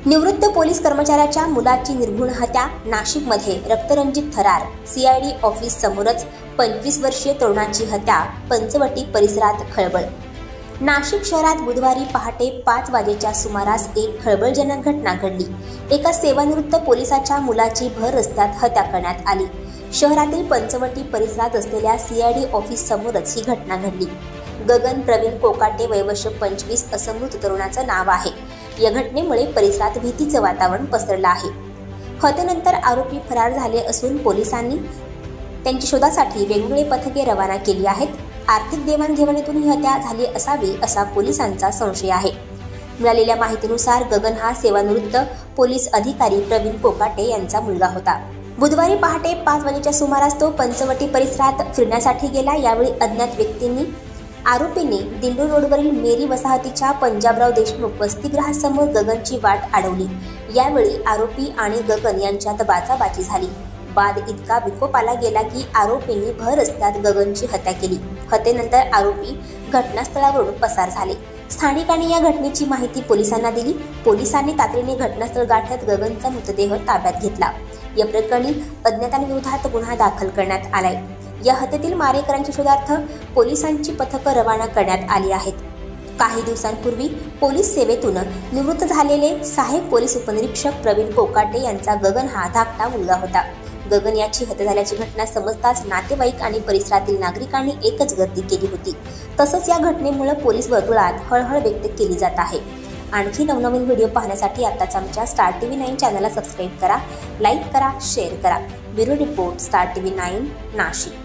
निवृत्त पोलीस कर्मचाऱ्याच्या मुलाची निर्घृण हत्या नाशिकमध्ये रक्तरंजित थरार. सीआयडी ऑफिस समोरच 25 वर्षीय तरुणाची हत्या. पंचवटी परिसरात खळबळ. नाशिक शहरात बुधवारी पहाटे 5 वाजेच्या सुमारास एक खळबळजनक घटना घडली. एका सेवानिवृत्त पोलिसाच्या मुलाची भर रस्त्यात हत्या करण्यात आली. शहरातील पंचवटी परिसरात असलेल्या सीआयडी ऑफिस समोरच ही घटना घडली. गगन प्रवीण कोकाटे वय वर्ष 25 असं मृत तरुणाचं नाव आहे. या घटनेमुळे परिसरात भीतीचं वातावरण पसरलं आहे. हत्येनंतर आरोपी फरार झाले असून पोलिसांनी त्यांच्या शोधासाठी वेगवेगळे पथके रवाना केली आहेत. आर्थिक देवाणघेवाणीतून ही हत्या झाली असावी असा पोलिसांचा संशय आहे. मिळालेल्या माहितीनुसार गगन हा सेवानिवृत्त पोलीस अधिकारी प्रवीण कोकाटे यांचा मुलगा होता. बुधवारी पहाटे 5 वाजेच्या सुमारास तो पंचवटी परिसरात फिरण्यासाठी गेला. यावेळी अज्ञात व्यक्तींनी आरोपींनी दिंडोरी रोडवरील मेरी वसाहतीच्या पंजाबराव देशमुख वसतिगृहासमोर गगनची वाट अडवली. यावेळी आरोपी आणि गगन यांच्यात बाचाबाची झाली. वाद इतका विकोपाला गेला की आरोपींनी भर रस्त्यात गगनची हत्या केली. हत्येनंतर आरोपी घटनास्थळावरून पसार झाले. स्थानिकांनी या घटनेची माहिती पोलिसांना दिली. पोलिसांनी तातडीने घटनास्थळ गाठत गगनचा मृतदेह ताब्यात घेतला. या प्रकरणी अज्ञातांविरोधात गुन्हा दाखल करण्यात आलाय. या हत्येतील मारेकऱ्यांच्या शोधार्थ पोलिसांची पथकं रवाना करण्यात आली आहेत. काही दिवसांपूर्वी पोलीस सेवेतून निवृत्त झालेले सहाय्यक पोलीस उपनिरीक्षक प्रवीण कोकाटे यांचा गगन हा धाकटा मुलगा होता. गगन याची हत्या झाल्याची घटना समजताच नातेवाईक आणि परिसरातील नागरिकांनी एकच गर्दी केली होती. तसंच या घटनेमुळे पोलीस वर्तुळात हळहळ व्यक्त केली जात आहे. आणखी नवनवीन व्हिडिओ पाहण्यासाठी आताच आमच्या स्टार TV 9 चॅनलला सबस्क्राईब करा, लाईक करा, शेअर करा. Bureau report, star TV 9 Nashik.